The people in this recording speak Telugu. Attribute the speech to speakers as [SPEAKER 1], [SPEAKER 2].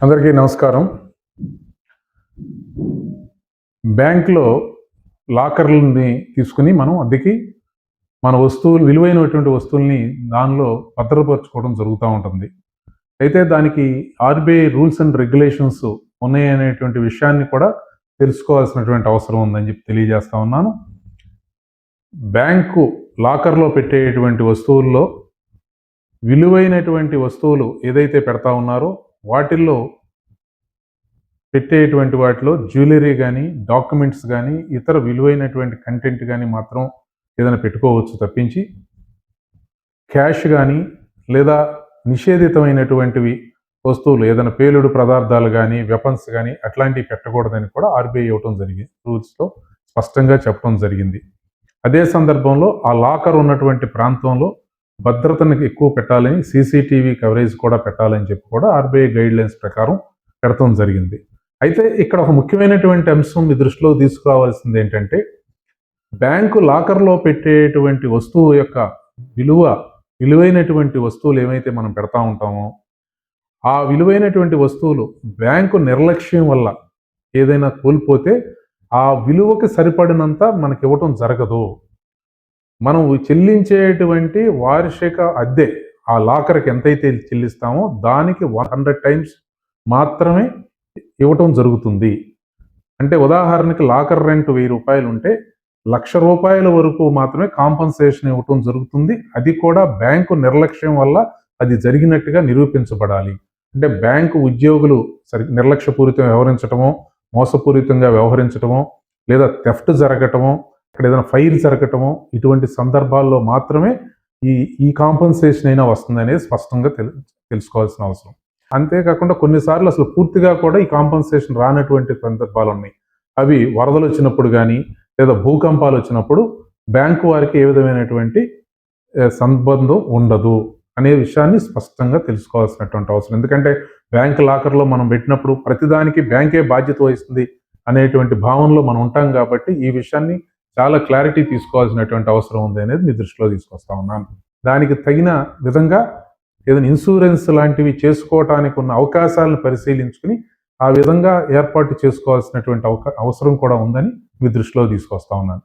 [SPEAKER 1] అందరికీ నమస్కారం. బ్యాంక్‌లో లాకర్‌లని తీసుకొని మనం అద్దెకి మన వస్తువులు విలువైనటువంటి వస్తువుల్ని దానిలో భద్రపరుచుకోవడం జరుగుతా ఉంటుంది. అయితే దానికి ఆర్‌బీఐ రూల్స్ అండ్ రెగ్యులేషన్స్ ఉన్నాయనేటువంటి విషయాన్ని కూడా తెలుసుకోవాల్సినటువంటి అవసరం ఉందని చెప్పి తెలియజేస్తా ఉన్నాను. బ్యాంకు లాకర్‌లో పెట్టేటువంటి వస్తువుల్లో విలువైనటువంటి వస్తువులు ఏదైతే పెడతా ఉన్నారో వాటిల్లో పెట్టేటువంటి వాటిలో జ్యువెలరీ కానీ, డాక్యుమెంట్స్ కానీ, ఇతర విలువైనటువంటి కంటెంట్ కానీ మాత్రం ఏదైనా పెట్టుకోవచ్చు తప్పించి, క్యాష్ కానీ లేదా నిషేధితమైనటువంటివి వస్తువులు ఏదైనా పేలుడు పదార్థాలు కానీ, వెపన్స్ కానీ అట్లాంటివి పెట్టకూడదని కూడా ఆర్బీఐ ఇవ్వటం జరిగింది. రూల్స్‌లో స్పష్టంగా చెప్పడం జరిగింది. అదే సందర్భంలో ఆ లాకర్ ఉన్నటువంటి ప్రాంతంలో భద్రతను ఎక్కువ పెట్టాలని, సీసీటీవీ కవరేజ్ కూడా పెట్టాలని చెప్పి కూడా ఆర్బీఐ గైడ్‌లైన్స్ ప్రకారం పెడతం జరిగింది. అయితే ఇక్కడ ఒక ముఖ్యమైనటువంటి అంశం మీ దృష్టిలో తీసుకురావాల్సింది ఏంటంటే, బ్యాంకు లాకర్‌లో పెట్టేటువంటి వస్తువు యొక్క విలువైనటువంటి వస్తువులు ఏవైతే మనం పెడతా ఉంటామో, ఆ విలువైనటువంటి వస్తువులు బ్యాంకు నిర్లక్ష్యం వల్ల ఏదైనా కోల్పోతే, ఆ విలువకి సరిపడినంత మనకివ్వటం జరగదు. మనం చెల్లించేటువంటి వార్షిక అద్దె ఆ లాకర్‌కి ఎంతైతే చెల్లిస్తామో దానికి 100 టైమ్స్ మాత్రమే ఇవ్వటం జరుగుతుంది. అంటే ఉదాహరణకి లాకర్ రెంట్ ₹1000 ఉంటే ₹1,00,000 వరకు మాత్రమే కాంపన్సేషన్ ఇవ్వటం జరుగుతుంది. అది కూడా బ్యాంకు నిర్లక్ష్యం వల్ల అది జరిగినట్టుగా నిరూపించబడాలి. అంటే బ్యాంకు ఉద్యోగులు నిర్లక్ష్యపూరితంగా వ్యవహరించటమో, మోసపూరితంగా వ్యవహరించటమో, లేదా థెఫ్ట్ జరగటమో, అక్కడ ఏదైనా ఫైర్ జరగటమో ఇటువంటి సందర్భాల్లో మాత్రమే ఈ ఈ కాంపన్సేషన్ అయినా వస్తుందనేది స్పష్టంగా తెలుసుకోవాల్సిన అవసరం. అంతేకాకుండా కొన్నిసార్లు అసలు పూర్తిగా కూడా ఈ కాంపన్సేషన్ రానటువంటి సందర్భాలు ఉన్నాయి. అవి వరదలు వచ్చినప్పుడు కానీ లేదా భూకంపాలు వచ్చినప్పుడు బ్యాంకు వారికి ఏ విధమైనటువంటి సంబంధం ఉండదు అనే విషయాన్ని స్పష్టంగా తెలుసుకోవాల్సినటువంటి అవసరం. ఎందుకంటే బ్యాంక్ లాకర్లో మనం పెట్టినప్పుడు ప్రతిదానికి బ్యాంకే బాధ్యత వహిస్తుంది అనేటువంటి భావనలో మనం ఉంటాం కాబట్టి ఈ విషయాన్ని చాలా క్లారిటీ తీసుకోవాల్సినటువంటి అవసరం ఉంది అనేది మీ దృష్టిలో తీసుకొస్తా ఉన్నాను. దానికి తగిన విధంగా ఏదైనా ఇన్సూరెన్స్ లాంటివి చేసుకోవటానికి ఉన్న అవకాశాలను పరిశీలించుకుని ఆ విధంగా ఏర్పాటు చేసుకోవాల్సినటువంటి అవసరం కూడా ఉందని మీ దృష్టిలో తీసుకొస్తా ఉన్నాను.